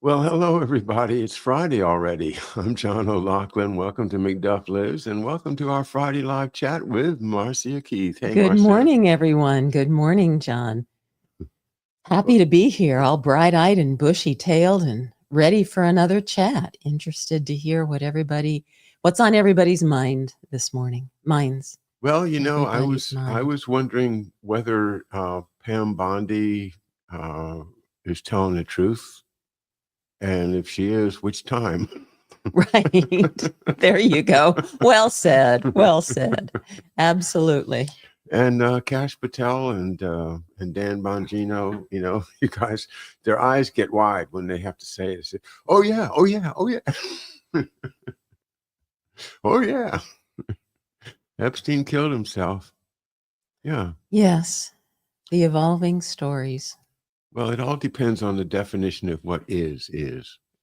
Well, hello, everybody. It's Friday already. I'm John O'Loughlin. Welcome to McDuff Lives, and welcome to our Friday live chat with Marcia Keith. Hey, Good Marcia. morning, everyone. Good morning, John. Happy to be here, all bright-eyed and bushy-tailed and ready for another chat. Interested to hear what's on everybody's mind this morning. Minds. Well, I Everybody's was I mind. was wondering whether Pam Bondi is telling the truth, and if she is, which time? Right. There you go. Well said. Well said. Absolutely. And Cash Patel and Dan Bongino, you guys, their eyes get wide when they have to say it. Say, oh yeah, oh yeah, oh yeah, oh yeah. Epstein killed himself. Yeah. Yes. The evolving stories Well, it all depends on the definition of what is,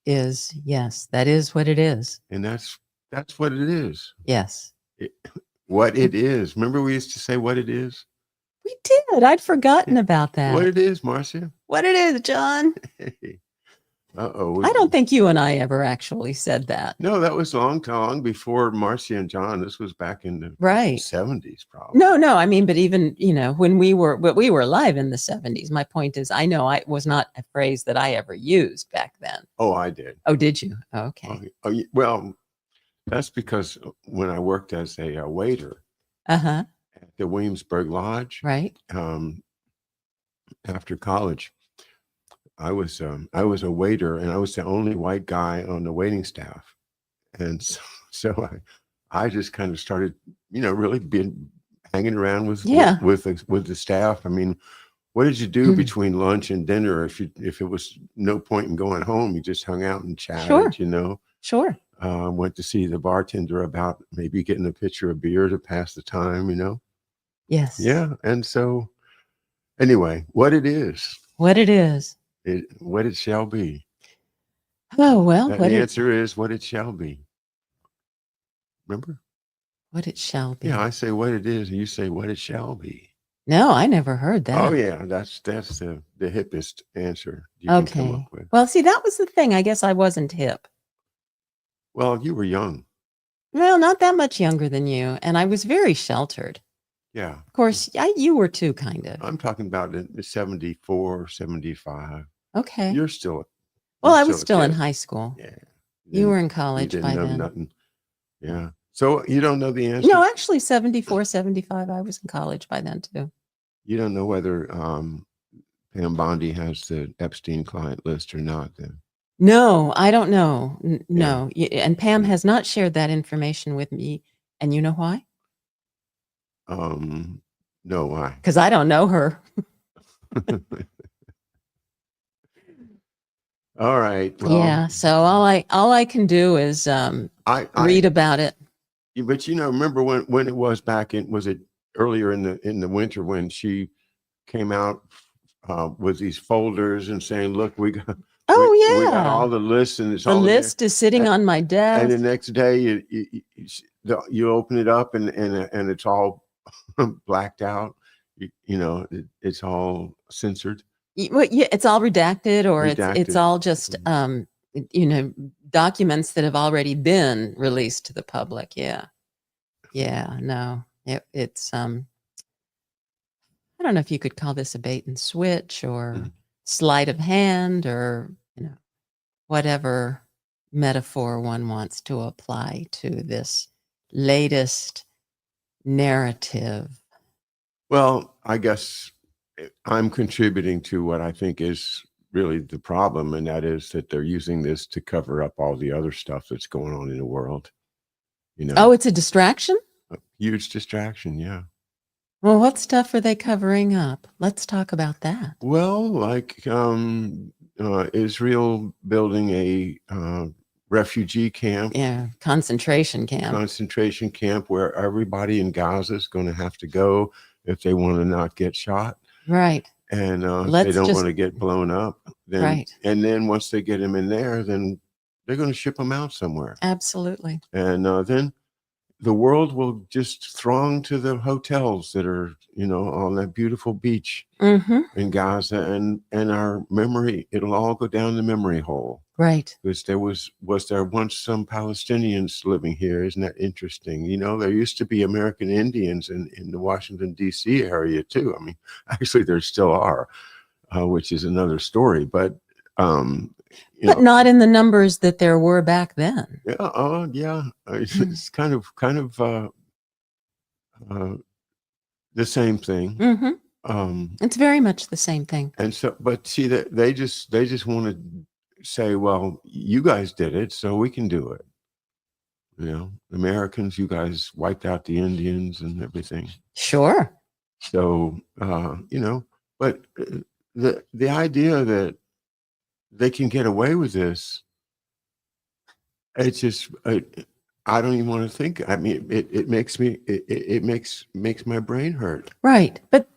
yes, that is what it is. and that's what it is. Yes. What it is. Remember, we used to say what it is. We did. I'd forgotten about What that. it is, Marcia. What it is, John. Uh-oh. I don't think you and I ever actually said that. No, that was long before Marcia and John. This was back in the Right. 70s, probably. No. I mean, but even, when we were alive in the 70s, my point is, I know it was not a phrase that I ever used back then. Oh, I did. Oh, did you? Okay. Well, that's because when I worked as a waiter Uh-huh. at the Williamsburg Lodge, Right. After college, I was a waiter, and I was the only white guy on the waiting staff, and so I just kind of started, really being hanging around with the staff. I mean, what did you do between lunch and dinner? If it was no point in going home, you just hung out and chatted. Sure. Went to see the bartender about maybe getting a pitcher of beer to pass the time. Yes. Yeah, and so anyway, what it is. What it is. What it shall be. Oh, well. The answer is what it shall be. Remember? What it shall be. Yeah, I say what it is, and you say what it shall be. No, I never heard that. Oh, yeah, that's the hippest answer you can come up with. Well, see, that was the thing. I guess I wasn't hip. Well, you were young. Well, not that much younger than you, and I was very sheltered. Yeah. Of course, you were too, kind of. I'm talking about the 74, 75. Okay. You're still. Well, I was still in high school. Yeah. You were in college by then. Nothing. Yeah. So you don't know the answer? No, actually 74, 75. I was in college by then too. You don't know whether Pam Bondi has the Epstein client list or not then? No, I don't know. No. And Pam has not shared that information with me. And you know why? No, why? Because I don't know her. All right. Well, yeah. So all I can do is read about it. But remember when it was was it earlier in the winter when she came out with these folders and saying, "Look, we got." We got all the lists, and it's the all list is sitting on my desk. And the next day, you open it up, and it's all blacked out. It's all censored. It's all redacted, or it's all just documents that have already been released to the public. Yeah. No, it's I don't know if you could call this a bait and switch or sleight of hand or whatever metaphor one wants to apply to this latest narrative. Well, I guess I'm contributing to what I think is really the problem, and that is that they're using this to cover up all the other stuff that's going on in the world. Oh, it's a distraction? A huge distraction, yeah. Well, what stuff are they covering up? Let's talk about that. Well, like Israel building a refugee camp. Yeah, concentration camp where everybody in Gaza is going to have to go if they want to not get shot. Right. And if they don't want to get blown up. Then, right. And then once they get them in there, then they're going to ship them out somewhere. Absolutely. And then the world will just throng to the hotels that are, on that beautiful beach Mm-hmm. in Gaza, and our memory, it'll all go down the memory hole. Right. Because was there once some Palestinians living here? Isn't that interesting? There used to be American Indians in the Washington D.C. area too. I mean, actually, there still are, which is another story. But But not in the numbers that there were back then. yeah, yeah, it's kind of the same thing. Mm-hmm. It's very much the same thing. And so, but see that they just want to say, well, you guys did it, so we can do it. Americans, you guys wiped out the Indians and everything. Sure. So, but the idea that they can get away with this, it's just, I don't even want to think. I mean, it makes me, it makes my brain hurt. Right. But,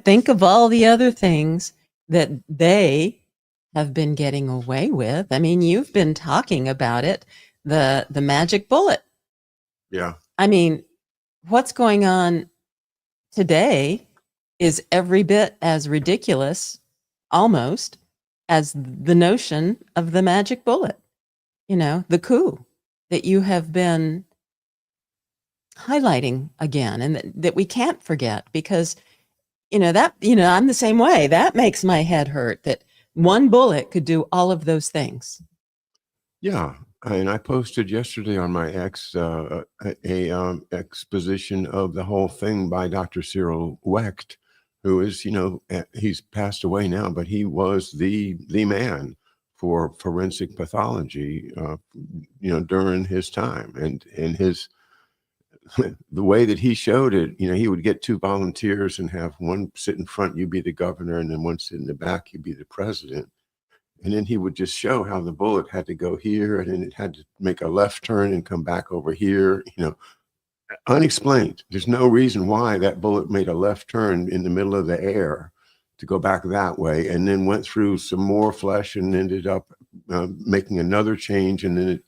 think of all the other things that they have been getting away with. I mean, you've been talking about it, the magic bullet. Yeah. I mean, what's going on today is every bit as ridiculous, almost, as the notion of the magic bullet, the coup that you have been highlighting again, and that we can't forget, because, I'm the same way. That makes my head hurt, that one bullet could do all of those things. Yeah. And I posted yesterday on my X a exposition of the whole thing by Dr. Cyril Wecht, who is, he's passed away now, but he was the man for forensic pathology, during his time, and his the way that he showed it. He would get two volunteers and have one sit in front, you be the governor, and then one sit in the back, you be the president. And then he would just show how the bullet had to go here, and then it had to make a left turn and come back over here, unexplained. There's no reason why that bullet made a left turn in the middle of the air to go back that way, and then went through some more flesh and ended up making another change. And then it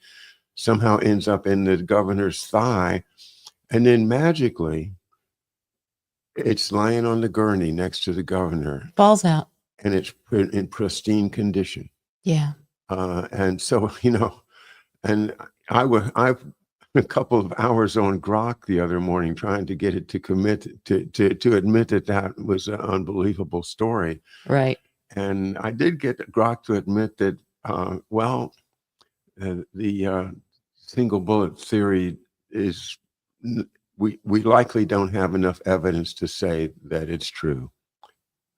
somehow ends up in the governor's thigh. And then magically, it's lying on the gurney next to the governor. Falls out. And it's in pristine condition. Yeah. And so, and I've a couple of hours on Grok the other morning trying to get it to commit to admit that was an unbelievable story. Right. And I did get Grok to admit that, the single bullet theory is, we likely don't have enough evidence to say that it's true.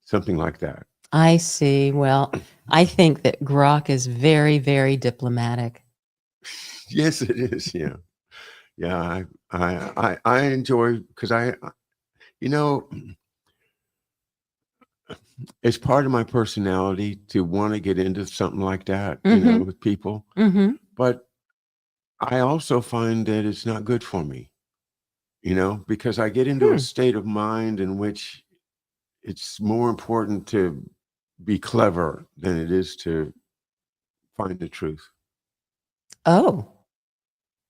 Something like that. I see. Well, I think that Grok is very, very diplomatic. Yes, it is. Yeah. Yeah. I enjoy, because it's part of my personality to want to get into something like that, with people. Mm-hmm. But I also find that it's not good for me, because I get into a state of mind in which it's more important to be clever than it is to find the truth. Oh.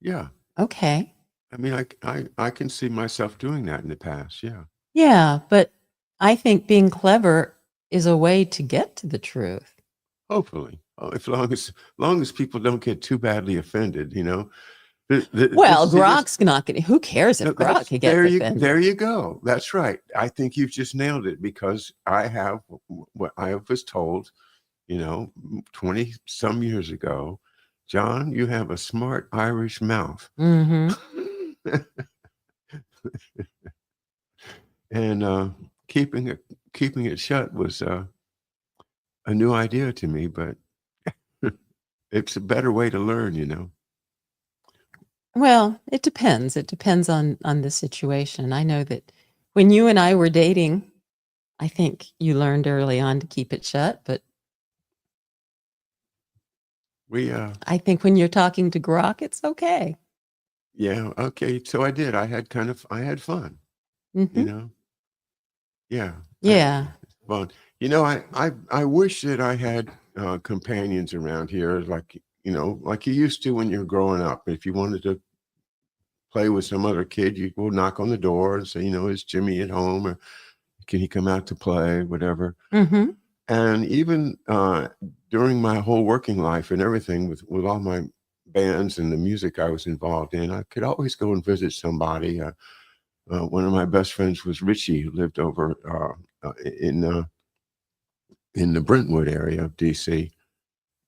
Yeah. Okay. I mean, I can see myself doing that in the past. Yeah. Yeah, but I think being clever is a way to get to the truth. Hopefully, as long as people don't get too badly offended, Well, Grok's not going to. Who cares if Grok gets offended? There you go. That's right. I think you've just nailed it, because I have what I was told, 20 some years ago. John, you have a smart Irish mouth. Mm-hmm. And keeping it shut was a new idea to me, but it's a better way to learn. Well, it depends. It depends on the situation. I know that when you and I were dating, I think you learned early on to keep it shut, but I think when you're talking to Grok, it's okay. Yeah, okay. So I did. I had fun. Mm-hmm. Yeah. Yeah. Fun. I wish that I had companions around here, like you used to when you're growing up. If you wanted to play with some other kid, you go knock on the door and say, is Jimmy at home, or can he come out to play, whatever. Mm-hmm. And even during my whole working life and everything, with all my bands and the music I was involved in, I could always go and visit somebody. One of my best friends was Richie, who lived over in the Brentwood area of DC.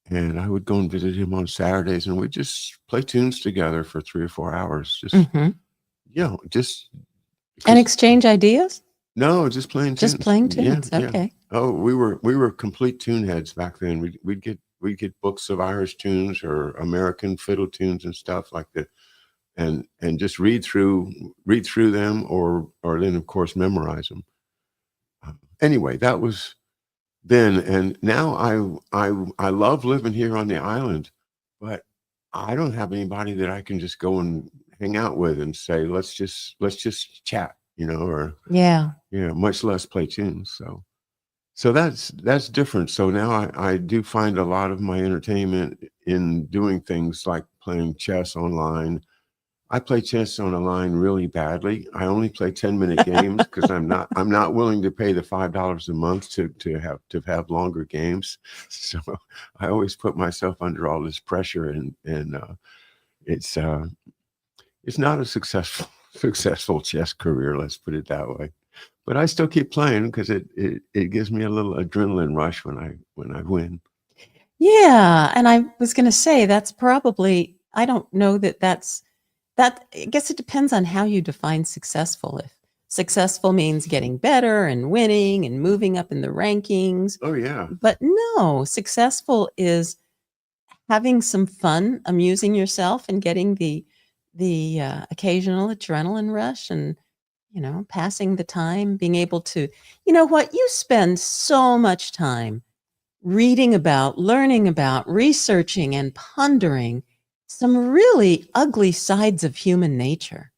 And I would go and visit him on Saturdays, and we'd just play tunes together for 3 or 4 hours. Just, Mm-hmm. just And exchange ideas? no, just playing Just tunes. playing Yeah, tunes. yeah. Okay. Oh, we were complete tune heads back then. We'd get books of Irish tunes or American fiddle tunes and stuff like that, and just read through them, or then of course memorize them. Anyway, that was then, and now I love living here on the island, but I don't have anybody that I can just go and hang out with and say, let's just chat, or Yeah. much less play tunes. So that's different. So now I do find a lot of my entertainment in doing things like playing chess online. I play chess on a line really badly. I only play 10-minute games because I'm not willing to pay the $5 a month to have longer games. So I always put myself under all this pressure, and it's not a successful chess career. Let's put it that way. But I still keep playing because it gives me a little adrenaline rush when I win. Yeah. And I was going to say that's probably, I don't know that. I guess it depends on how you define successful. If successful means getting better and winning and moving up in the rankings. Oh yeah. But no, successful is having some fun, amusing yourself, and getting the occasional adrenaline rush, and passing the time, being able to, you spend so much time reading about, learning about, researching, and pondering some really ugly sides of human nature.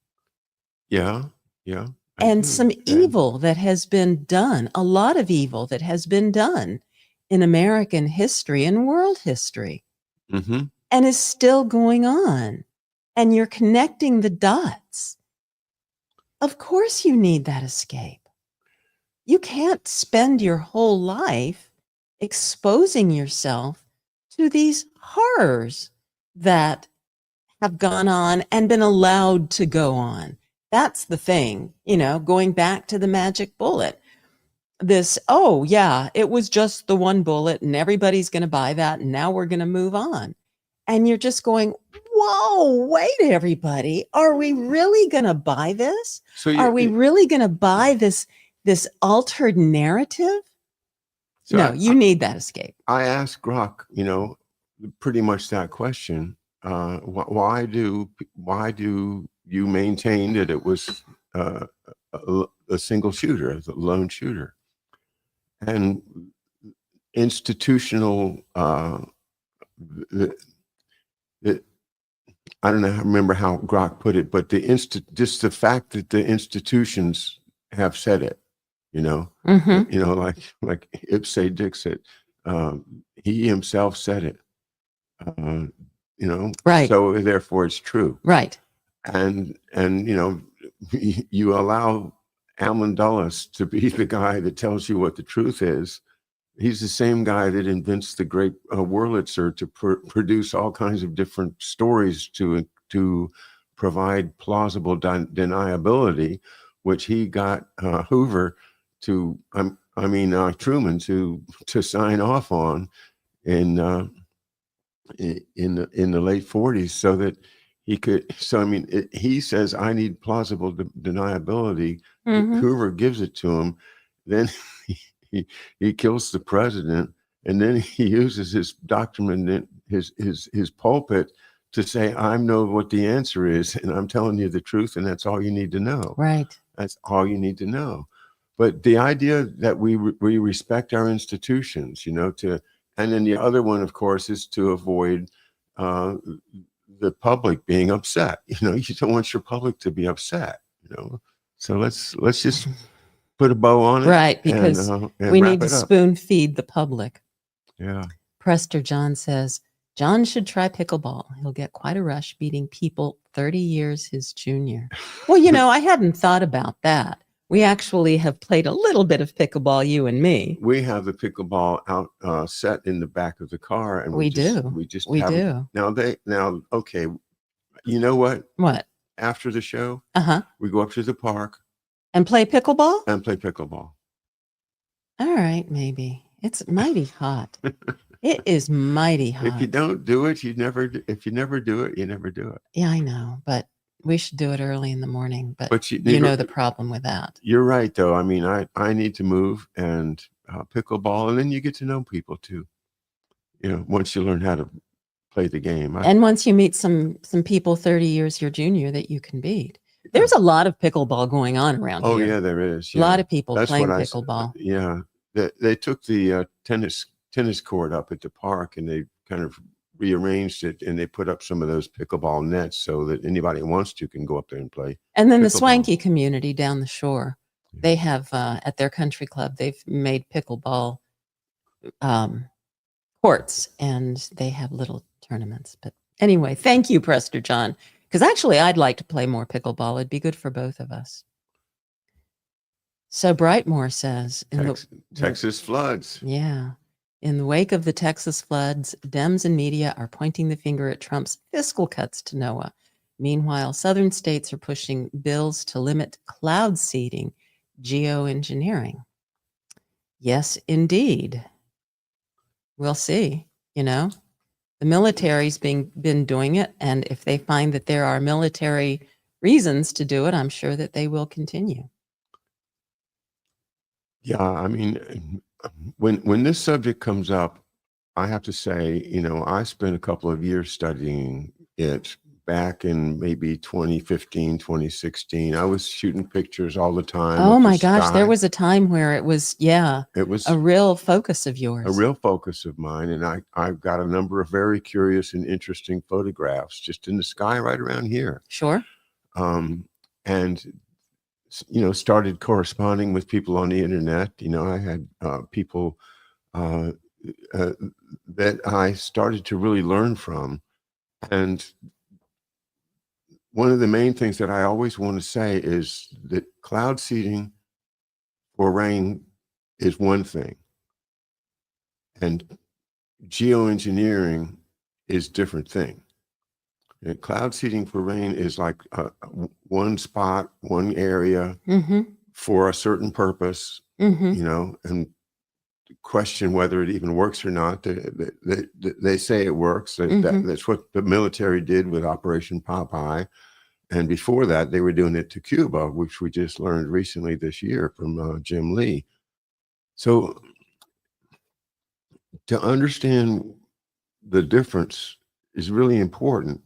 Yeah. Yeah. And some evil that has been done, a lot of evil that has been done in American history and world history, Mm-hmm. and is still going on. And you're connecting the dots. Of course you need that escape. You can't spend your whole life exposing yourself to these horrors that have gone on and been allowed to go on. That's the thing, going back to the magic bullet. This, oh yeah, it was just the one bullet and everybody's going to buy that, and now we're going to move on. And you're just going, whoa, wait, everybody. Are we really going to buy this? Are we really going to buy this altered narrative? So no, you need that escape. I asked Grok, pretty much that question. Why do you maintain that it was a single shooter, a lone shooter? And institutional, I don't know, I remember how Grok put it, but just the fact that the institutions have said it, Mm-hmm. like Ipse Dixit, he himself said it, right. So therefore it's true. Right. And you allow Almond Dulles to be the guy that tells you what the truth is. He's the same guy that invents the great Wurlitzer to produce all kinds of different stories to provide plausible deniability, which he got Hoover Truman to sign off on in the late 40s, so that he could. So he says, I need plausible deniability. Mm-hmm. Hoover gives it to him. Then he kills the president, and then he uses his document, his pulpit, to say, I know what the answer is, and I'm telling you the truth, and that's all you need to know. Right. That's all you need to know. But the idea that we respect our institutions, and then the other one, of course, is to avoid the public being upset. You don't want your public to be upset. So let's just put a bow on it, right? Because and we need to spoon feed the public. Yeah. Prester John says John should try pickleball. He'll get quite a rush beating people 30 years his junior. Well, you know, I hadn't thought about that. We actually have played a little bit of pickleball, you and me. We have the pickleball out set in the back of the car, and We we do. just We haven't. do. Now okay, you know what? What? After the show, Uh-huh. we go up to the park And play pickleball? and play pickleball. All right, maybe. It's mighty hot. It is mighty hot. If you don't do it, if you never do it, you never do it. Yeah, I know, but we should do it early in the morning. But you you're- know the problem with that. You're right, though. I mean, I need to move and pickleball, and then you get to know people too. You know, once you learn how to play the game. And once you meet some people 30 years your junior that you can beat. There's a lot of pickleball going on around here. Oh yeah, there is. A lot of people playing pickleball. Yeah, they took the tennis court up at the park, and they kind of rearranged it, and they put up some of those pickleball nets so that anybody who wants to can go up there and play. And then the pickleball. Swanky community down the shore, they have at their country club, they've made pickleball courts, and they have little tournaments. But anyway, thank you, Prester John, because actually I'd like to play more pickleball. It'd be good for both of us. So Brightmore says, Texas floods. Yeah. In the wake of the Texas floods, Dems and media are pointing the finger at Trump's fiscal cuts to NOAA. Meanwhile, southern states are pushing bills to limit cloud seeding, geoengineering. Yes, indeed. We'll see. You know, the military's been doing it, and if they find that there are military reasons to do it, I'm sure that they will continue. Yeah, I mean, when this subject comes up, I have to say, you know, I spent a couple of years studying it back in maybe 2015, 2016. I was shooting pictures all the time. Oh my gosh, there was a time where it was a real focus of yours. A real focus of mine. And I've got a number of very curious and interesting photographs just in the sky right around here. Sure. And you know, started corresponding with people on the internet. You know, I had people that I started to really learn from. And one of the main things that I always want to say is that cloud seeding for rain is one thing, and geoengineering is a different thing. And cloud seeding for rain is like one spot, one area for a certain purpose, you know, and question whether it even works or not. They say it works. That's what the military did with Operation Popeye. And before that, they were doing it to Cuba, which we just learned recently this year from Jim Lee. So to understand the difference is really important,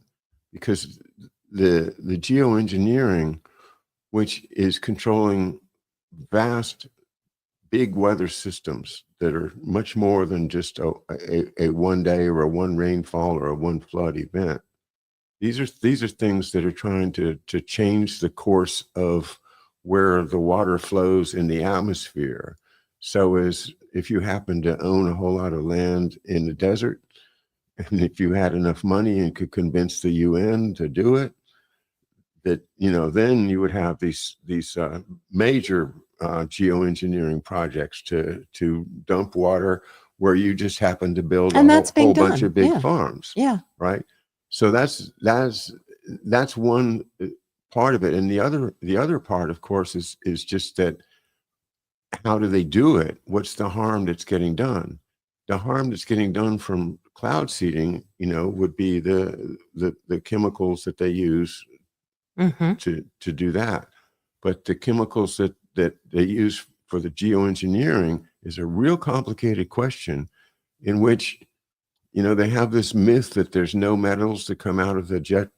because the geoengineering, which is controlling vast, big weather systems that are much more than just a one day or a one rainfall or a one flood event. These are things that are trying to change the course of where the water flows in the atmosphere. So as if you happen to own a whole lot of land in the desert, and if you had enough money and could convince the UN to do it, that, you know, then you would have these major geoengineering projects to dump water where you just happen to build a whole bunch of big farms. Yeah. Right. So that's one part of it. And the other part, of course, is just that, how do they do it? What's the harm that's getting done? The harm that's getting done from cloud seeding, you know, would be the chemicals that they use to do that. But the chemicals that they use for the geoengineering is a real complicated question, in which, you know, they have this myth that there's no metals that come out of the jets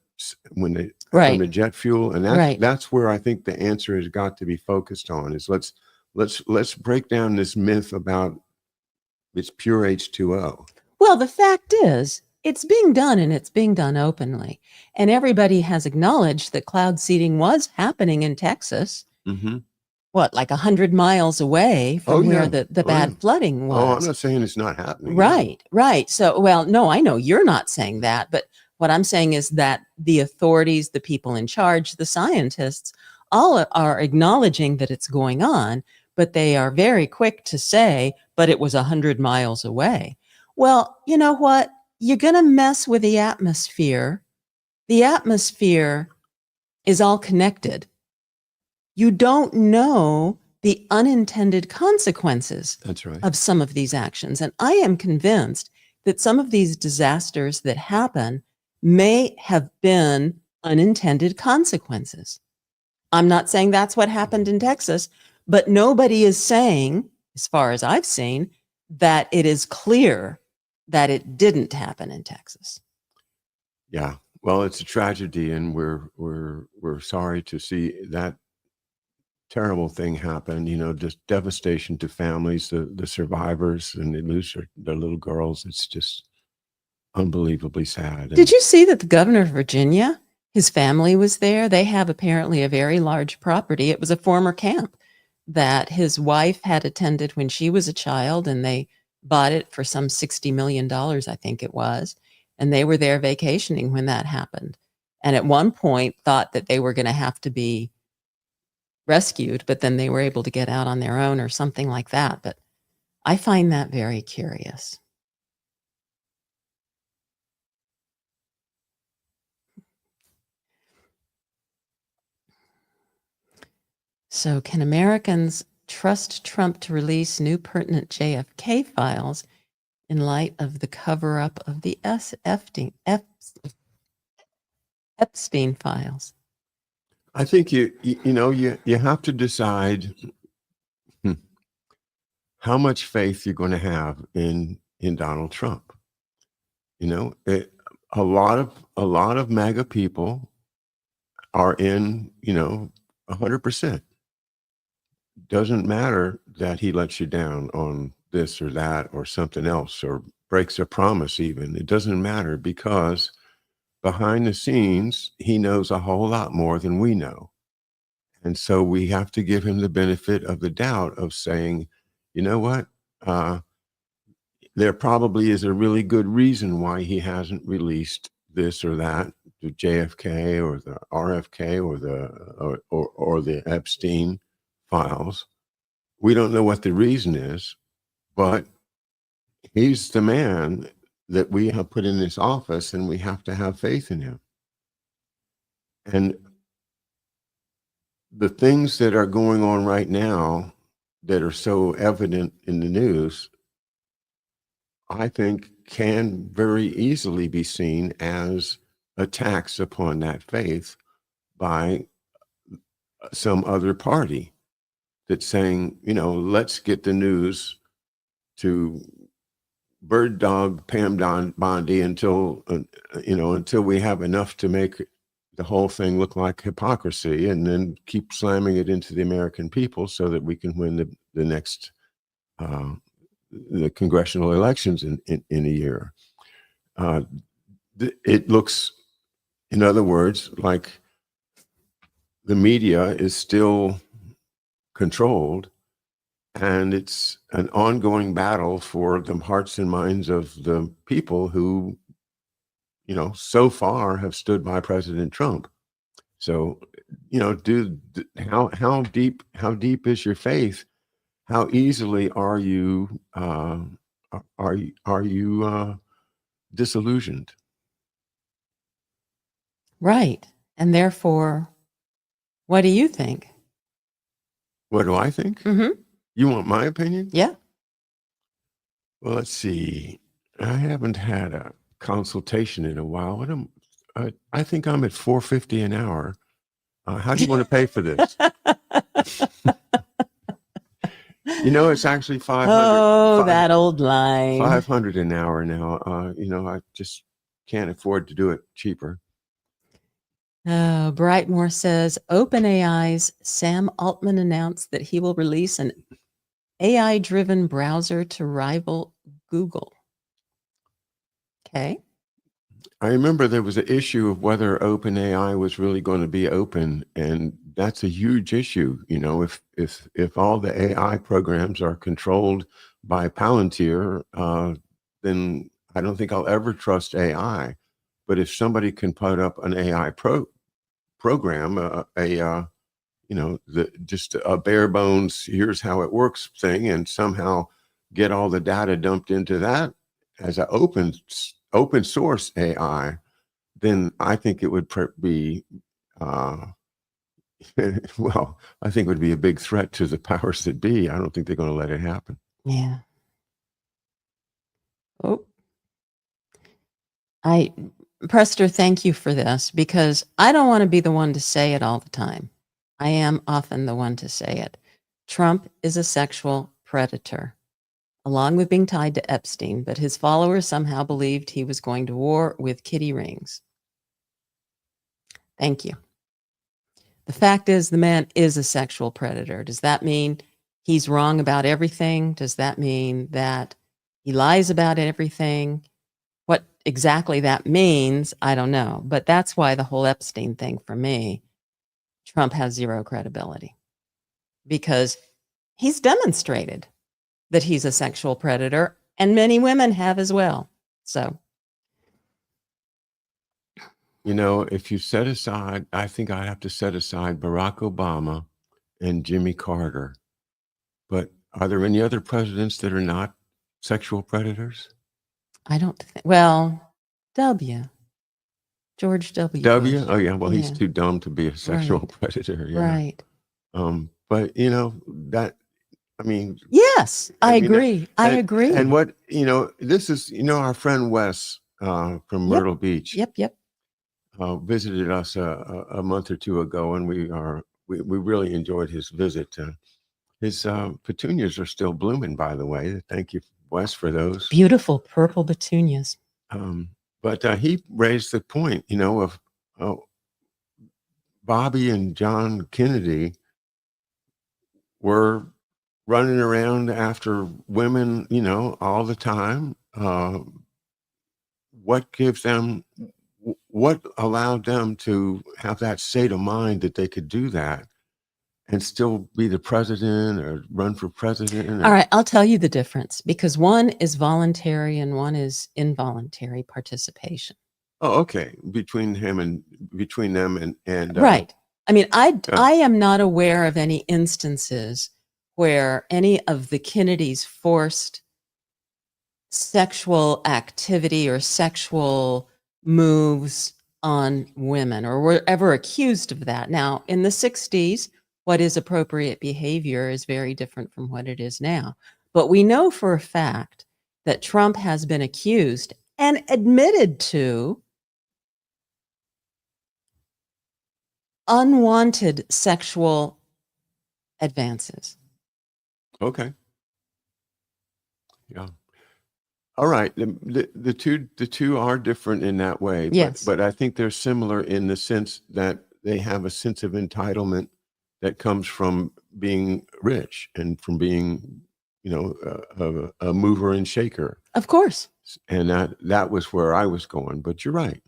when they from the jet fuel, and that's where I think the answer has got to be focused on. Is let's break down this myth about it's pure H2O. Well, the fact is, it's being done, and it's being done openly, and everybody has acknowledged that cloud seeding was happening in Texas. What, like 100 miles away from where the bad flooding was? Oh, I'm not saying it's not happening. Right. So, well, no, I know you're not saying that, but What I'm saying is that the authorities, the people in charge, the scientists, all are acknowledging that it's going on, but they are very quick to say, but it was 100 miles away. Well, you know what? You're going to mess with the atmosphere. The atmosphere is all connected. You don't know the unintended consequences That's right. of some of these actions. And I am convinced that some of these disasters that happen may have been unintended consequences. I'm not saying that's what happened in Texas, but nobody is saying, as far as I've seen, that it is clear that it didn't happen in Texas. Yeah. Well, it's a tragedy, and we're sorry to see that terrible thing happen. Just devastation to families, the survivors, and they lose their little girls. It's just unbelievably sad. Did you see that the governor of Virginia, his family was there? They have apparently a very large property. It was a former camp that his wife had attended when she was a child, and they bought it for some $60 million, I think it was. And they were there vacationing when that happened. And at one point thought that they were going to have to be rescued, but then they were able to get out on their own or something like that. But I find that very curious. So, can Americans trust Trump to release new pertinent JFK files in light of the cover-up of the Epstein files? I think you have to decide how much faith you're going to have in Donald Trump. A lot of MAGA people are in 100%. Doesn't matter that he lets you down on this or that or something else, or breaks a promise even. It doesn't matter, because behind the scenes, he knows a whole lot more than we know. And so we have to give him the benefit of the doubt of saying, you know what, there probably is a really good reason why he hasn't released this or that, the JFK or the RFK or the Epstein files. We don't know what the reason is, but he's the man that we have put in this office, and we have to have faith in him. And the things that are going on right now that are so evident in the news, I think can very easily be seen as attacks upon that faith by some other party that's saying, let's get the news to bird dog Pam Bondi until we have enough to make the whole thing look like hypocrisy, and then keep slamming it into the American people so that we can win the next the congressional elections in a year. It looks, in other words, like the media is still controlled, and it's an ongoing battle for the hearts and minds of the people who, so far have stood by President Trump. So, how deep is your faith? How easily are you disillusioned? Right. And therefore, what do you think? What do I think? Mm-hmm. You want my opinion? Yeah. Well, let's see. I haven't had a consultation in a while. I think I'm at $4.50 an hour. How do you want to pay for this? It's actually 500. Oh, that old line. 500 an hour now. I just can't afford to do it cheaper. Brightmore says OpenAI's Sam Altman announced that he will release an AI-driven browser to rival Google. Okay. I remember there was an issue of whether OpenAI was really going to be open, and that's a huge issue. If all the AI programs are controlled by Palantir, then I don't think I'll ever trust AI. But if somebody can put up an AI program, just a bare bones, here's how it works thing, and somehow get all the data dumped into that as an open source AI, then I think it would be, well, I think it would be a big threat to the powers that be. I don't think they're going to let it happen. Yeah. Oh, Prester, thank you for this, because I don't want to be the one to say it all the time. I am often the one to say it. Trump is a sexual predator, along with being tied to Epstein, but his followers somehow believed he was going to war with kitty rings. Thank you. The fact is, the man is a sexual predator. Does that mean he's wrong about everything? Does that mean that he lies about everything? What exactly that means, I don't know. But that's why the whole Epstein thing, for me, Trump has zero credibility, because he's demonstrated that he's a sexual predator, and many women have as well. So, if you set aside, I think I have to set aside Barack Obama and Jimmy Carter. But are there any other presidents that are not sexual predators? I don't think, well, George W. W? Bush. Oh, yeah. Well, he's Yeah. too dumb to be a sexual Right. predator. Yeah. Right. But that, I mean, Yes, I mean, agree. I agree. And what, this is, our friend Wes from Myrtle Beach Yep. visited us a month or two ago, and we really enjoyed his visit. His petunias are still blooming, by the way. Thank you, Wes, for those. Beautiful purple petunias. But he raised the point, of Bobby and John Kennedy were running around after women, all the time. What allowed them to have that state of mind that they could do that and still be the president or run for president? All right, I'll tell you the difference, because one is voluntary and one is involuntary participation. Oh, okay. Between them and right. I mean, I am not aware of any instances where any of the Kennedys forced sexual activity or sexual moves on women or were ever accused of that. Now, in the 60s, what is appropriate behavior is very different from what it is now. But we know for a fact that Trump has been accused and admitted to unwanted sexual advances. Okay. Yeah. All right. The two are different in that way. Yes. But I think they're similar in the sense that they have a sense of entitlement that comes from being rich and from being, a mover and shaker. Of course. And that was where I was going. But you're right.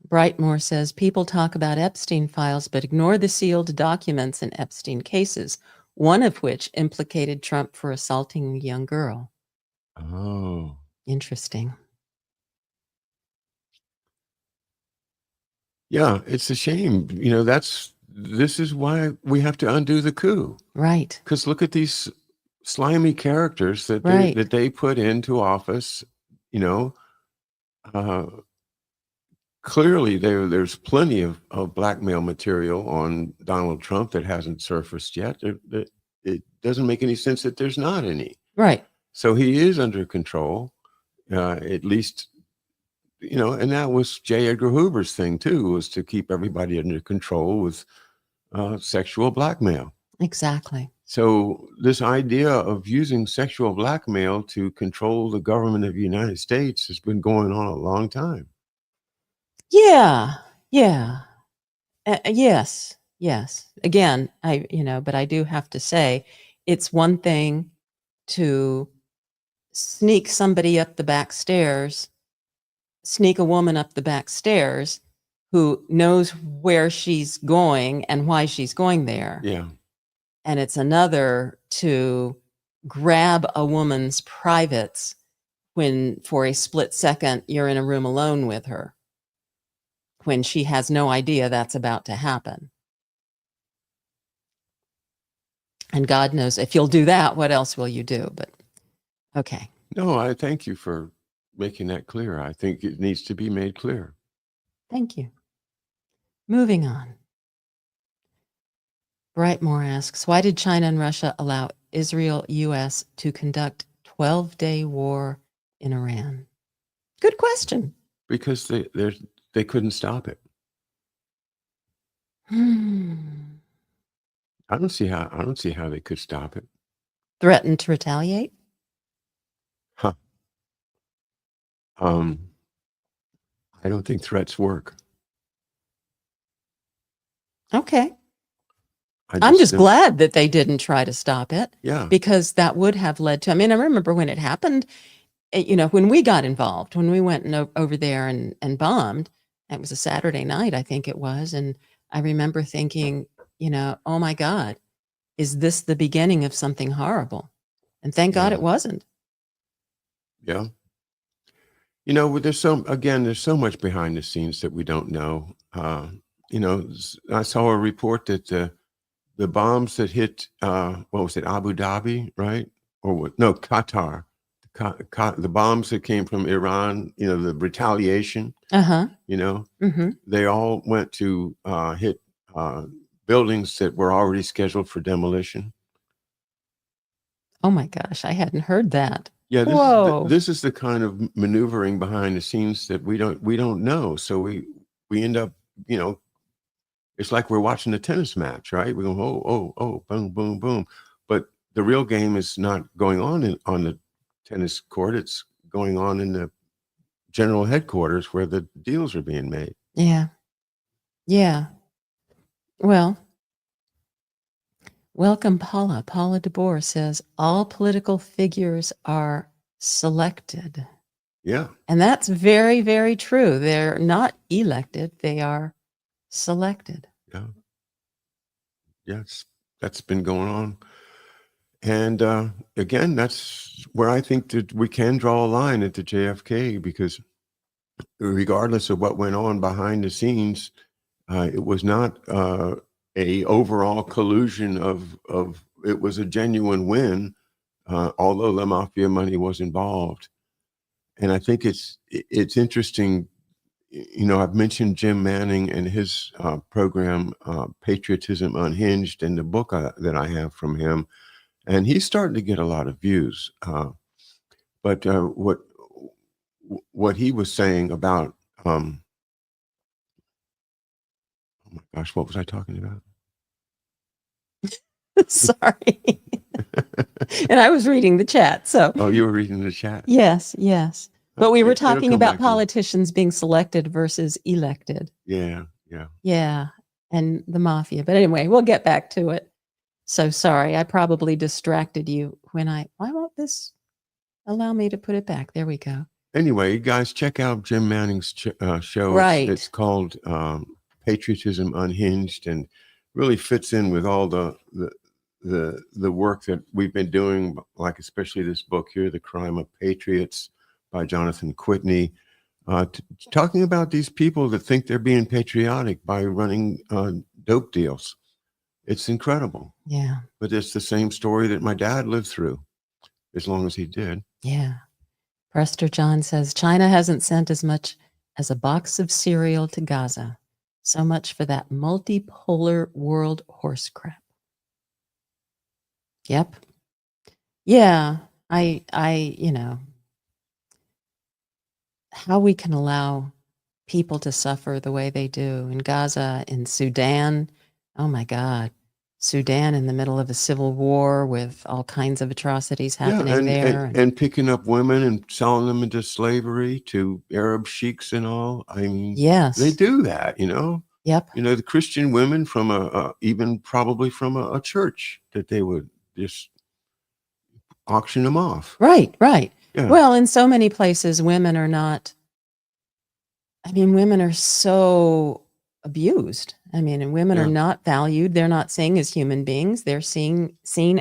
Brightmore says, people talk about Epstein files, but ignore the sealed documents in Epstein cases, one of which implicated Trump for assaulting a young girl. Oh. Interesting. Yeah, it's a shame. This is why we have to undo the coup. Right. Because look at these slimy characters that they put into office. Clearly there's plenty of blackmail material on Donald Trump that hasn't surfaced yet. It doesn't make any sense that there's not any. Right. So he is under control, at least, and that was J. Edgar Hoover's thing too, was to keep everybody under control with sexual blackmail. Exactly. So this idea of using sexual blackmail to control the government of the United States has been going on a long time. Yeah. Yes. Again, but I do have to say, it's one thing to sneak somebody up the back stairs, sneak a woman up the back stairs who knows where she's going and why she's going there. Yeah. And it's another to grab a woman's privates when for a split second you're in a room alone with her, when she has no idea that's about to happen. And God knows if you'll do that, what else will you do? But okay. No, I thank you for making that clear. I think it needs to be made clear. Thank you. Moving on. Brightmore asks, why did China and Russia allow Israel, U.S. to conduct 12-day war in Iran? Good question. Because they couldn't stop it. I don't see how they could stop it. Threatened to retaliate? Huh. I don't think threats work. Okay. I'm just glad that they didn't try to stop it. Yeah. Because that would have led to, I mean, I remember when it happened, when we got involved, when we went over there and bombed, it was a Saturday night, I think it was. And I remember thinking, oh my God, is this the beginning of something horrible? And thank God it wasn't. Yeah. There's so much behind the scenes that we don't know. I saw a report that the bombs that hit, what was it, Abu Dhabi, right? Or what? No, Qatar. The bombs that came from Iran, the retaliation, they all went to hit buildings that were already scheduled for demolition. Oh my gosh, I hadn't heard that. Yeah, this is the kind of maneuvering behind the scenes that we don't know. So we end up, it's like we're watching a tennis match, right? We go, oh, boom, boom, boom. But the real game is not going on on the tennis court. It's going on in the general headquarters where the deals are being made. Yeah. Yeah. Well, welcome, Paula. Paula DeBoer says, all political figures are selected. Yeah. And that's very, very true. They're not elected. They are selected. Yeah. Yes, that's been going on. And again, that's where I think that we can draw a line at the JFK, because regardless of what went on behind the scenes, it was not a overall collusion of it was a genuine win, although the mafia money was involved. And I think it's interesting. I've mentioned Jim Manning and his program, Patriotism Unhinged, and the book that I have from him. And he's starting to get a lot of views. But what he was saying about, oh my gosh, what was I talking about? Sorry. And I was reading the chat. So. Oh, you were reading the chat. Yes. But we were talking about back politicians being selected versus elected. Yeah. Yeah. And the mafia. But anyway, we'll get back to it. So sorry, I probably distracted you why won't this allow me to put it back? There we go. Anyway, you guys, check out Jim Manning's show. Right. It's called Patriotism Unhinged, and really fits in with all the work that we've been doing, like especially this book here, The Crime of Patriots by Jonathan Quitney, talking about these people that think they're being patriotic by running dope deals. It's incredible. Yeah. But it's the same story that my dad lived through, as long as he did. Yeah. Prester John says, China hasn't sent as much as a box of cereal to Gaza. So much for that multipolar world horse crap. Yep. Yeah. How we can allow people to suffer the way they do in Gaza, in Sudan. Oh my God. Sudan in the middle of a civil war with all kinds of atrocities happening there. And picking up women and selling them into slavery to Arab sheiks and all. I mean, yes, they do that, Yep. The Christian women from even probably from a church, that they would just auction them off. Right. Yeah. Well, in so many places, women are so abused. And women are not valued. They're not seen as human beings. They're seen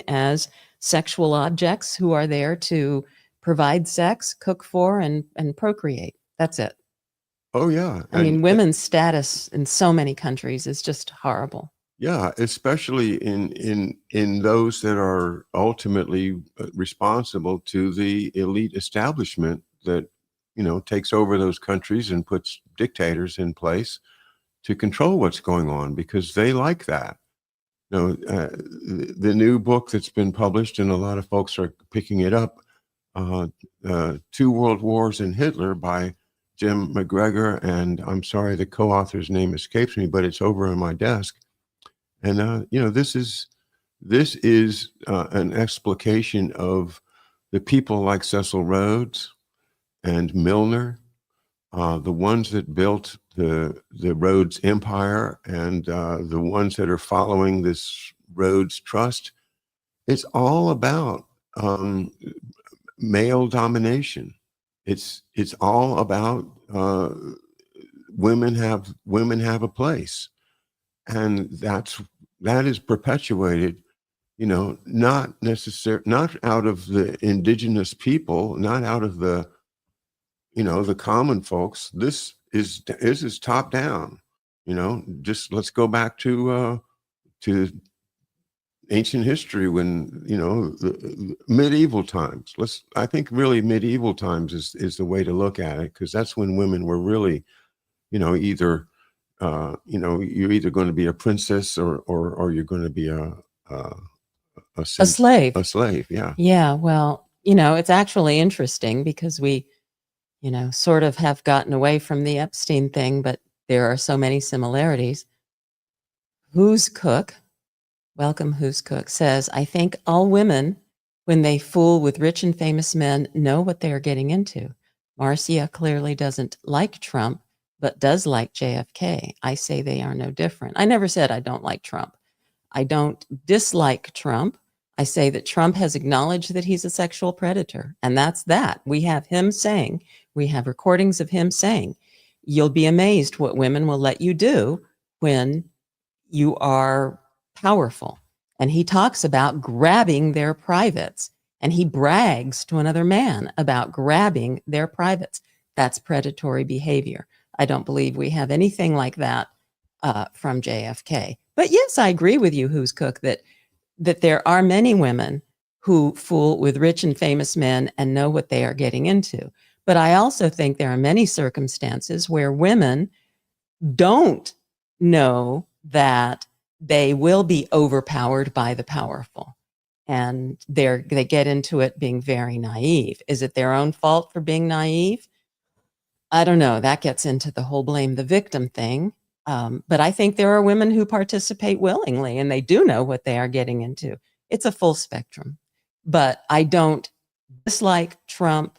as sexual objects who are there to provide sex, cook for, and procreate. That's it. Oh yeah. I mean, women's status in so many countries is just horrible. Yeah, especially in those that are ultimately responsible to the elite establishment that, you know, takes over those countries and puts dictators in place to control what's going on, because they like that. You know, the new book that's been published, and a lot of folks are picking it up, Two World Wars and Hitler by Jim McGregor, and I'm sorry, the co-author's name escapes me, but it's over on my desk. And you know, this is an explication of the people like Cecil Rhodes and Milner, the ones that built the Rhodes Empire, and the ones that are following this Rhodes Trust. It's all about male domination. It's all about women have a place. And that is perpetuated, you know, not out of the indigenous people, not out of the, you know, the common folks. This is top down, you know. Just let's go back to ancient history, when, you know, the medieval times. I think really medieval times is the way to look at it, because that's when women were really, you know, either you know, you're either going to be a princess or you're going to be a slave. A slave, yeah. Yeah, well, you know, it's actually interesting because we, you know, sort of have gotten away from the Epstein thing, but there are so many similarities. Who's Cook, welcome Who's Cook, says, I think all women, when they fool with rich and famous men, know what they are getting into. Marcia clearly doesn't like Trump, but does like JFK. I say they are no different. I never said I don't like Trump. I don't dislike Trump. I say that Trump has acknowledged that he's a sexual predator, and that's that. We have recordings of him saying, you'll be amazed what women will let you do when you are powerful. And he talks about grabbing their privates, and he brags to another man about grabbing their privates. That's predatory behavior. I don't believe we have anything like that from JFK. But yes, I agree with you, Who's Cook, that there are many women who fool with rich and famous men and know what they are getting into. But I also think there are many circumstances where women don't know that they will be overpowered by the powerful. And they get into it being very naive. Is it their own fault for being naive? I don't know. That gets into the whole blame the victim thing. But I think there are women who participate willingly and they do know what they are getting into. It's a full spectrum. But I don't dislike Trump.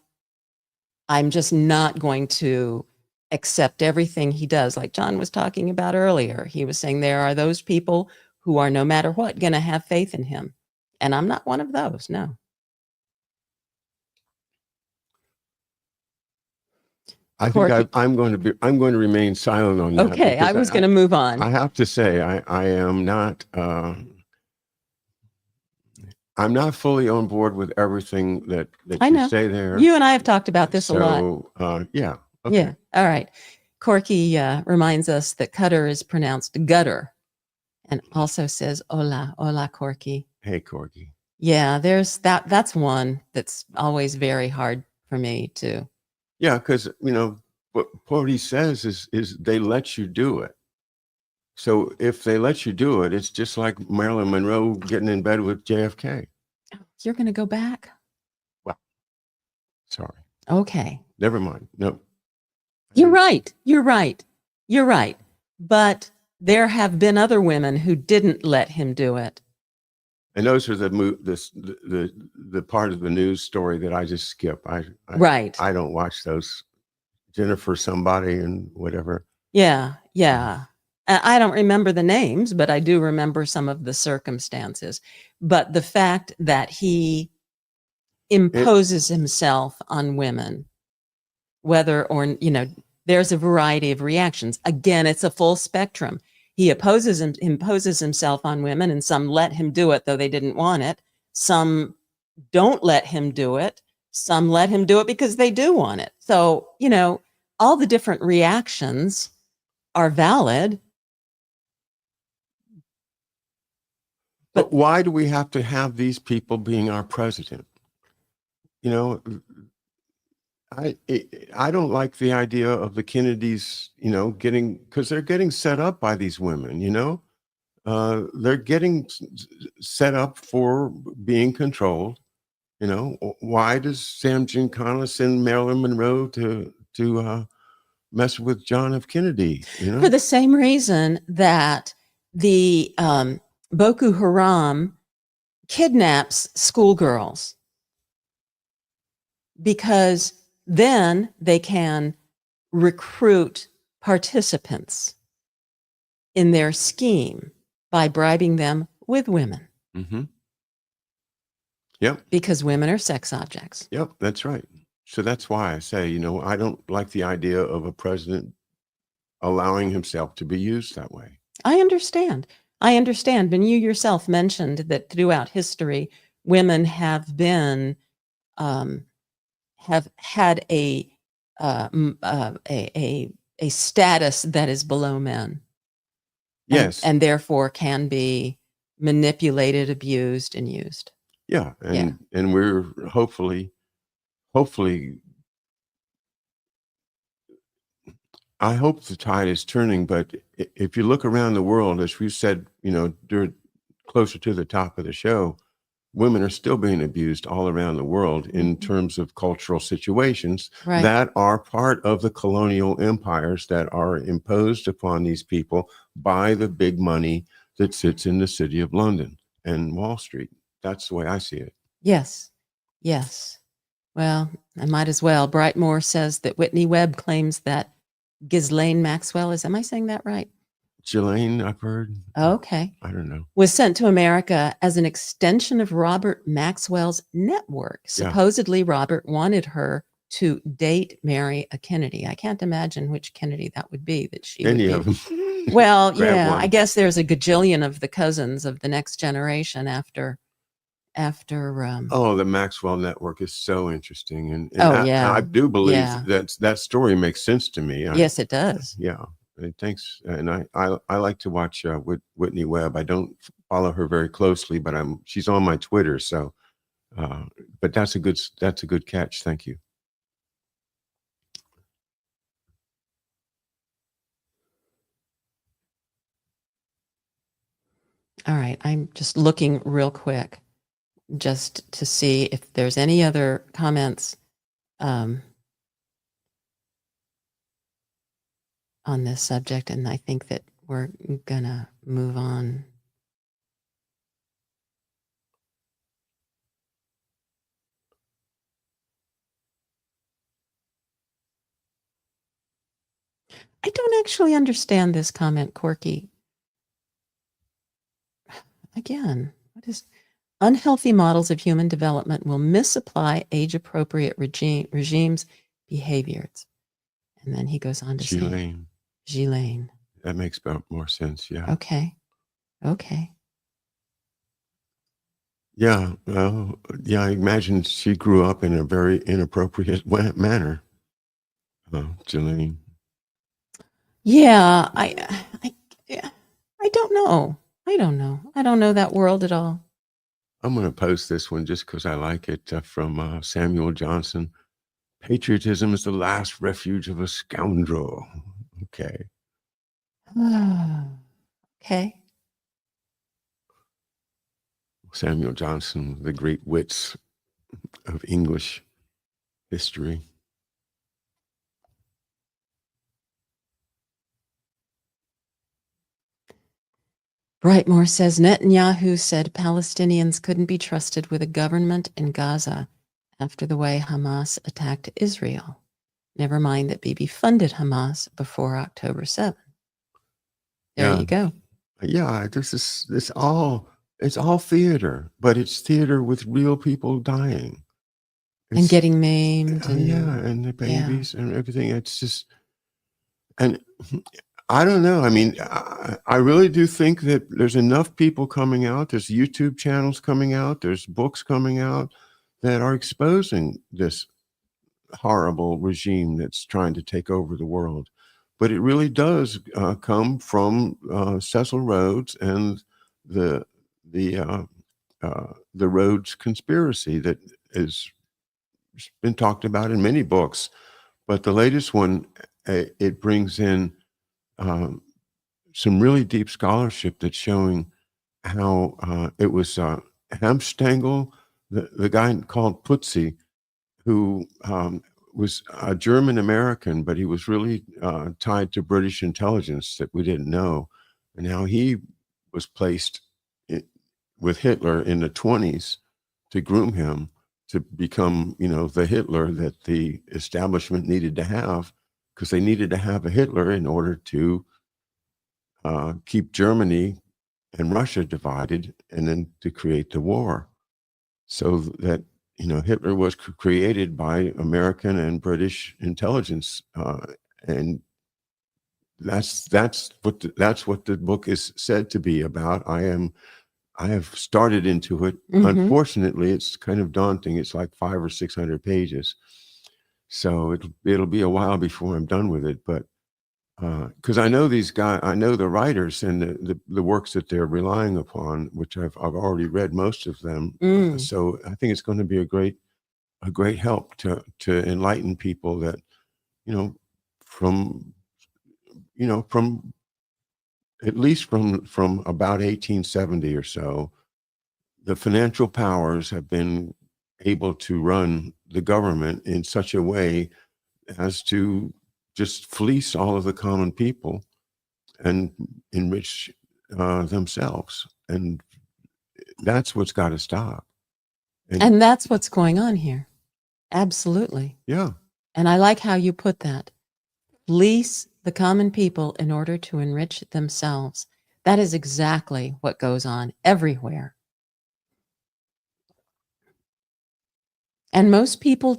I'm just not going to accept everything he does. Like John was talking about earlier, he was saying there are those people who are, no matter what, going to have faith in him. And I'm not one of those, no. I think I'm going to remain silent on that. Okay, I was going to move on. I have to say, I am not. I'm not fully on board with everything that you say there. You and I have talked about this a lot. Yeah. Okay. Yeah. All right. Corky reminds us that Cutter is pronounced gutter, and also says hola, Corky. Hey, Corky. Yeah, there's that. That's one that's always very hard for me to. Yeah, because, you know, what he says is they let you do it. So if they let you do it, it's just like Marilyn Monroe getting in bed with JFK. You're going to go back? Well, sorry. Okay. Never mind. No. You're right. You're right. You're right. But there have been other women who didn't let him do it. And those are the part of the news story that I just skip. Right. I don't watch those. Jennifer somebody and whatever. Yeah. Yeah. I don't remember the names, but I do remember some of the circumstances. But the fact that he imposes himself on women, whether or, you know, there's a variety of reactions. Again, it's a full spectrum. He imposes himself on women, and some let him do it, though they didn't want it. Some don't let him do it. some let him do it because they do want it. So, all the different reactions are valid. But why do we have to have these people being our president? I don't like the idea of the Kennedys, because they're getting set up by these women, they're getting set up for being controlled. Why does Sam Giancana send Marilyn Monroe to mess with John F. Kennedy? For the same reason that the Boko Haram kidnaps schoolgirls, because then they can recruit participants in their scheme by bribing them with women. Mm-hmm. Yep. Because women are sex objects. Yep, that's right. So that's why I say, I don't like the idea of a president allowing himself to be used that way. I understand. And you yourself mentioned that throughout history, women have been have had a status that is below men. Yes. And therefore can be manipulated, abused, and used. Yeah. And we're hopefully, I hope the tide is turning, but if you look around the world, as we said, closer to the top of the show, women are still being abused all around the world in terms of cultural situations that are part of the colonial empires that are imposed upon these people by the big money that sits in the city of London and Wall Street. That's the way I see it. Yes. Well, I might as well. Brightmore says that Whitney Webb claims that Ghislaine Maxwell am I saying that right? Ghislaine, I've heard. Okay. I don't know. Was sent to America as an extension of Robert Maxwell's network. Supposedly, Robert wanted her to date, marry a Kennedy. I can't imagine which Kennedy that would be. That she Any would of them. Well, yeah, I guess there's a gajillion of the cousins of the next generation after. The Maxwell network is so interesting, and I do believe that story makes sense to me. Yes, it does. Yeah. Thanks. And I like to watch Whitney Webb. I don't follow her very closely, but she's on my Twitter. So, but that's a good catch. Thank you. All right. I'm just looking real quick just to see if there's any other comments on this subject. And I think that we're going to move on. I don't actually understand this comment, Corky. Again, what is unhealthy models of human development will misapply age-appropriate regimes' behaviors. And then he goes on to say, Ghislaine. That makes more sense. Yeah. Okay. Yeah. Well, yeah. I imagine she grew up in a very inappropriate manner. Ghislaine. Yeah. I don't know. I don't know that world at all. I'm going to post this one just because I like it from Samuel Johnson. Patriotism is the last refuge of a scoundrel. Okay. Okay. Samuel Johnson, the great wits of English history. Brightmore says Netanyahu said Palestinians couldn't be trusted with a government in Gaza after the way Hamas attacked Israel. Never mind that Bibi funded Hamas before October 7. There you go. Yeah, it's all theater, but it's theater with real people dying. And getting maimed. And the babies and everything. It's just, and I don't know. I mean, I really do think that there's enough people coming out. There's YouTube channels coming out. There's books coming out. that are exposing this horrible regime that's trying to take over the world. But it really does come from Cecil Rhodes and the the uh, the Rhodes conspiracy that has been talked about in many books. But the latest one, it brings in um, some really deep scholarship that's showing how it was Hamstengel, the guy called Putzi, who was a German American, but he was really tied to British intelligence that we didn't know, and how he was placed with Hitler in the 20s to groom him to become, the Hitler that the establishment needed to have, because they needed to have a Hitler in order to keep Germany and Russia divided, and then to create the war. So that Hitler was created by American and British intelligence, and that's what the book is said to be about. I have started into it. Unfortunately, it's kind of daunting. It's like 500 or 600 pages, so it'll be a while before I'm done with it. But because I know these guys, I know the writers and the works that they're relying upon, which I've already read most of them. So I think it's going to be a great help to enlighten people that from from at least from about 1870 or so, the financial powers have been able to run the government in such a way as to just fleece all of the common people and enrich themselves. And that's what's got to stop. And that's what's going on here. Absolutely. Yeah. And I like how you put that. Fleece the common people in order to enrich themselves. That is exactly what goes on everywhere. And most people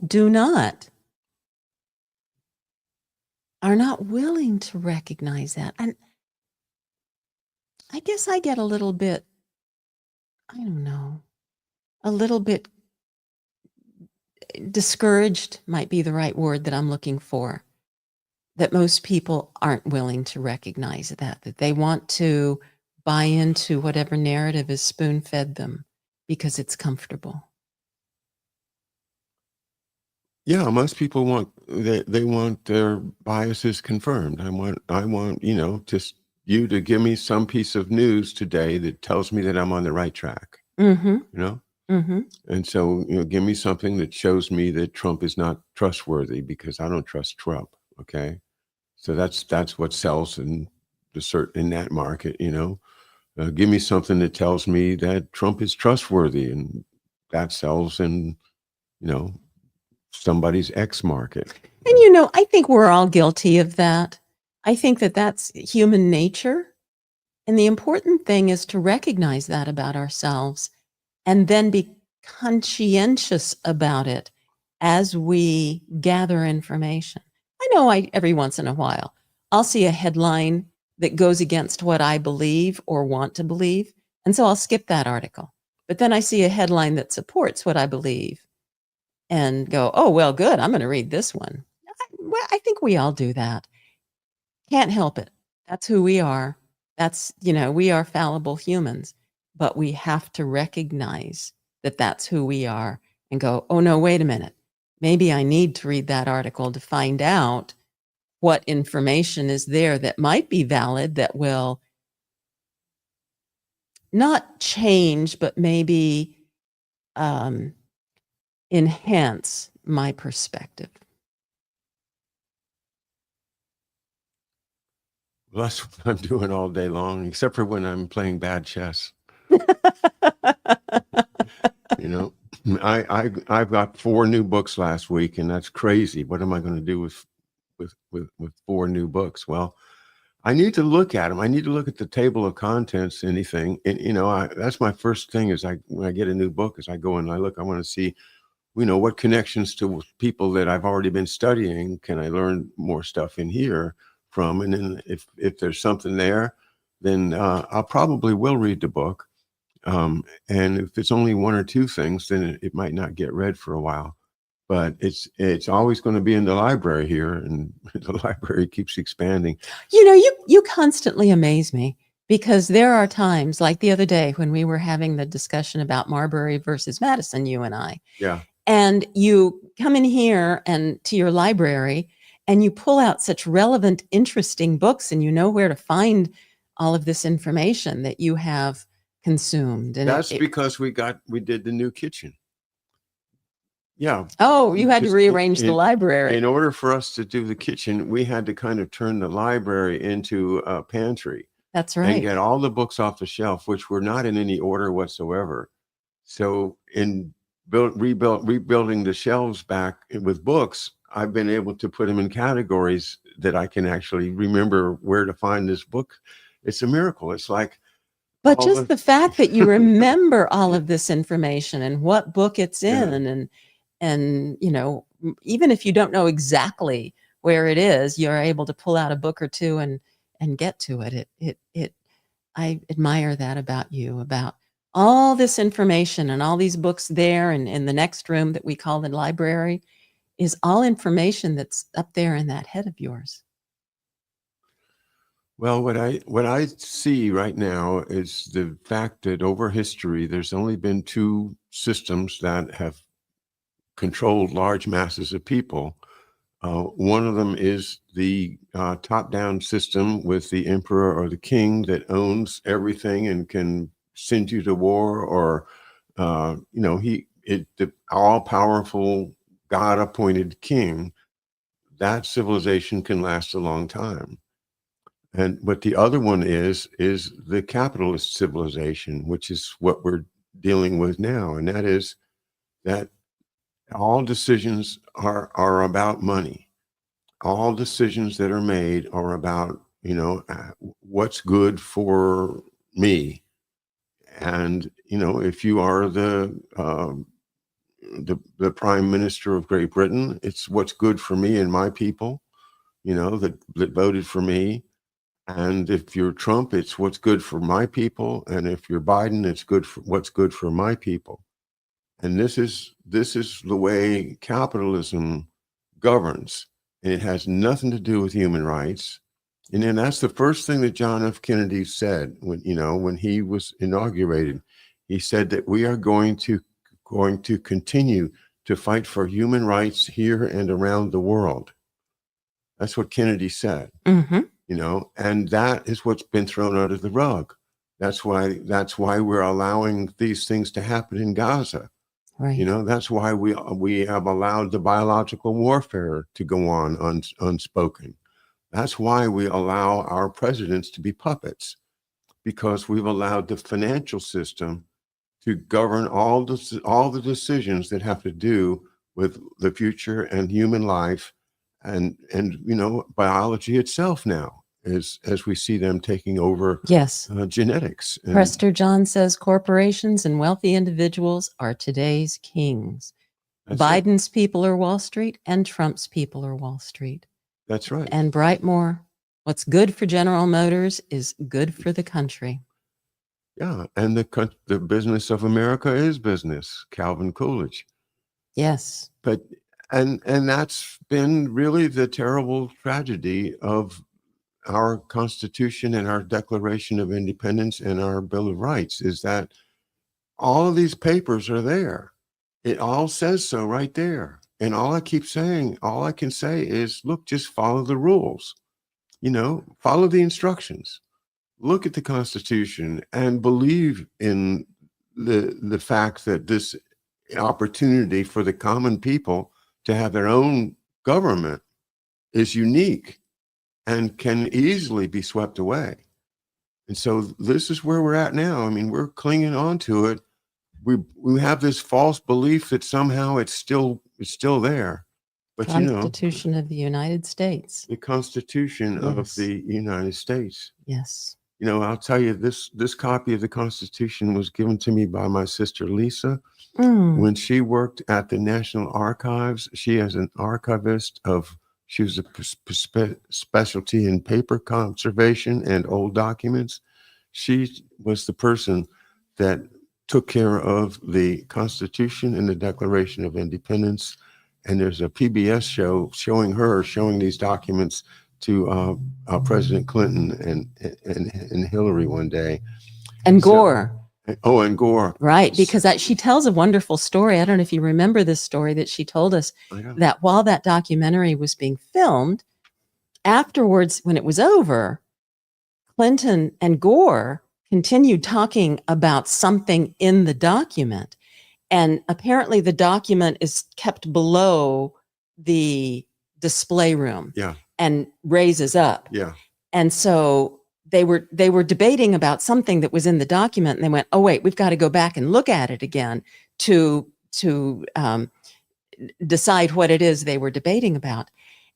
are not willing to recognize that. And I guess I get a little bit, I don't know, a little bit discouraged might be the right word that I'm looking for. That most people aren't willing to recognize that they want to buy into whatever narrative is spoon-fed them because it's comfortable. Yeah, most people want they want their biases confirmed. I want just you to give me some piece of news today that tells me that I'm on the right track. And so give me something that shows me that Trump is not trustworthy, because I don't trust Trump. Okay, so that's what sells in that market. Give me something that tells me that Trump is trustworthy, and that sells in somebody's X market. And I think we're all guilty of that. I think that that's human nature. And the important thing is to recognize that about ourselves and then be conscientious about it as we gather information. I know every once in a while, I'll see a headline that goes against what I believe or want to believe. And so I'll skip that article. But then I see a headline that supports what I believe and go, oh, well, good, I'm going to read this one. I think we all do that. Can't help it. That's who we are. That's, we are fallible humans, but we have to recognize that that's who we are and go, oh, no, wait a minute. Maybe I need to read that article to find out what information is there that might be valid, that will not change, but maybe enhance my perspective. Well, that's what I'm doing all day long, except for when I'm playing bad chess. I've got 4 new books last week, and that's crazy. What am I going to do with 4 new books? Well, I need to look at them. I need to look at the table of contents, anything. And that's my first thing is when I get a new book, is I go and I look. I want to see, what connections to people that I've already been studying can I learn more stuff in here from. And then if there's something there, then I'll probably will read the book. And if it's only one or two things, then it might not get read for a while. But it's always going to be in the library here, and the library keeps expanding. You know, you constantly amaze me, because there are times like the other day when we were having the discussion about Marbury versus Madison, you and I, Yeah. and you come in here and to your library and you pull out such relevant, interesting books, and you know where to find all of this information that you have consumed. And That's because we did the new kitchen. Yeah. oh, you had to Because rearrange the library. in order for us to do the kitchen, we had to kind of turn the library into a pantry. That's And right. get all the books off the shelf, which were not in any order whatsoever. So in rebuilding the shelves back with books, I've been able to put them in categories that I can actually remember where to find this book. It's a miracle. It's like, But all just the fact that you remember all of this information and what book it's in, and you know, even if you don't know exactly where it is, you're able to pull out a book or two and get to it. I admire that about you, about all this information and all these books there, and in the next room that we call the library is all information that's up there in that head of yours. Well, what I see right now is the fact that over history, there's only been two systems that have controlled large masses of people. One of them is the top-down system with the emperor or the king that owns everything and can send you to war, or you know, the all-powerful God-appointed king. That civilization can last a long time. And what the other one is the capitalist civilization, which is what we're dealing with now, and that is that all decisions are about money. All decisions that are made are about, you know, what's good for me. And you know, if you are the prime minister of Great Britain, it's what's good for me and my people, you know, that voted for me. And if you're Trump, it's what's good for my people. And if you're Biden, it's what's good for my people. And this is the way capitalism governs. And it has nothing to do with human rights. And then that's the first thing that John F. Kennedy said when he was inaugurated. He said that we are going to continue to fight for human rights here and around the world. That's what Kennedy said. Mm-hmm. You know, and that is what's been thrown under the rug. That's why we're allowing these things to happen in Gaza. Right. You know, that's why we have allowed the biological warfare to go on unspoken. That's why we allow our presidents to be puppets, because we've allowed the financial system to govern all the decisions that have to do with the future and human life, and you know, biology itself now, as we see them taking over Yes. genetics. And Prester John says corporations and wealthy individuals are today's kings. that's it. Biden's people are Wall Street and Trump's people are Wall Street. That's right. And Brightmore, what's good for General Motors is good for the country. Yeah, and the business of America is business. Calvin Coolidge. Yes. But and that's been really the terrible tragedy of our Constitution and our Declaration of Independence and our Bill of Rights, is that all of these papers are there. It all says so right there. And all I can say is, look, just follow the rules. You know, follow the instructions. Look at the Constitution and believe in the fact that this opportunity for the common people to have their own government is unique and can easily be swept away. And so this is where we're at now. I mean, we're clinging on to it. We have this false belief that somehow it's still there. But Constitution of the United States. The Constitution of Yes. the United States. Yes. You know, I'll tell you, this copy of the Constitution was given to me by my sister Lisa when she worked at the National Archives. She is an archivist she was a specialty in paper conservation and old documents. She was the person that took care of the Constitution and the Declaration of Independence. And there's a PBS show showing these documents to President Clinton and Hillary one day. And So- Gore. Oh, and Gore. Right, because she tells a wonderful story. I don't know if you remember this story that she told us, I know. that while that documentary was being filmed, afterwards, when it was over, Clinton and Gore continued talking about something in the document. And apparently the document is kept below the display room Yeah. and raises up. Yeah. And so they were debating about something that was in the document, and they went, "Oh wait, we've got to go back and look at it again to decide what it is they were debating about."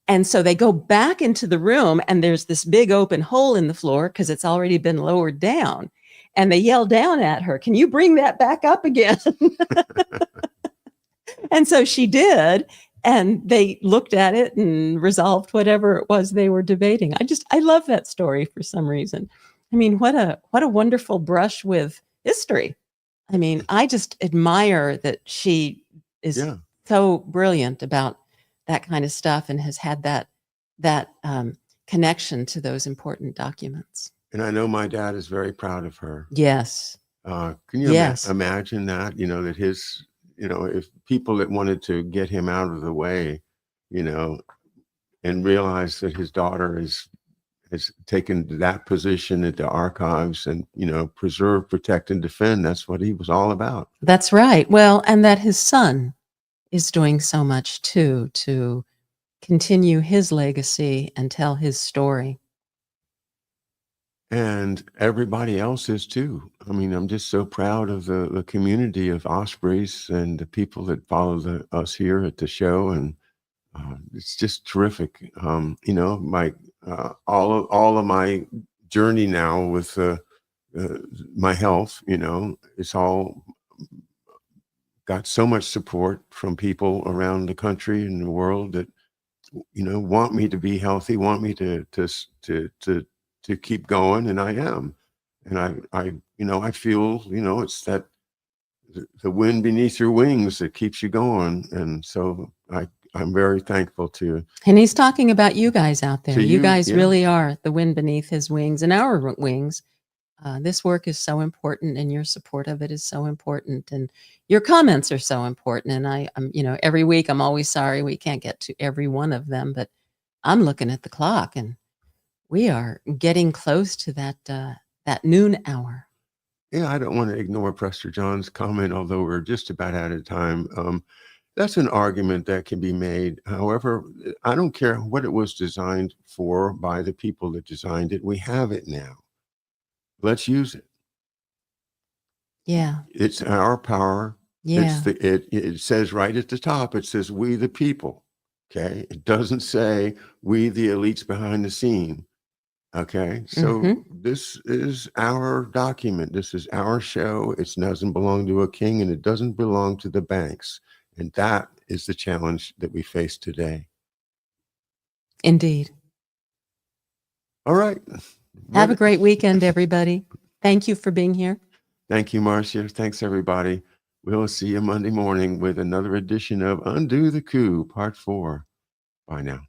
And so they go back into the room, and there's this big open hole in the floor because it's already been lowered down. And they yell down at her, "Can you bring that back up again?" And so she did. And they looked at it and resolved whatever it was they were debating. I love that story for some reason. I mean, what a wonderful brush with history. I mean, I just admire that she is Yeah. so brilliant about that kind of stuff and has had that connection to those important documents. And I know my dad is very proud of her. Yes. Can you Yes. imagine that, that his, if people that wanted to get him out of the way, and realize that his daughter has taken that position at the archives and, preserve, protect, and defend. That's what he was all about. That's right. Well, and that his son is doing so much too, to continue his legacy and tell his story. And everybody else is too. I mean, I'm just so proud of the community of Ospreys and the people that follow us here at the show. And it's just terrific. My all of my journey now with my health, it's all got so much support from people around the country and the world that want me to be healthy, want me to keep going, and I am. And I feel, it's that the wind beneath your wings that keeps you going. And so I'm very thankful to. And he's talking about you guys out there. To You you, guys yeah. really are the wind beneath his wings and our wings. This work is so important, and your support of it is so important, and your comments are so important. And I'm, every week I'm always sorry we can't get to every one of them, but I'm looking at the clock, and we are getting close to that noon hour. Yeah, I don't want to ignore Prester John's comment, although we're just about out of time. That's an argument that can be made. However, I don't care what it was designed for by the people that designed it. We have it now. Let's use it. Yeah. It's our power. Yeah. It says right at the top, it says we the people. Okay. It doesn't say we the elites behind the scene. Okay. So this is our document. This is our show. It doesn't belong to a king, and it doesn't belong to the banks. And that is the challenge that we face today. Indeed. All right. Have a great weekend, everybody. Thank you for being here. Thank you, Marcia. Thanks, everybody. We'll see you Monday morning with another edition of Undo the Coup, Part 4. Bye now.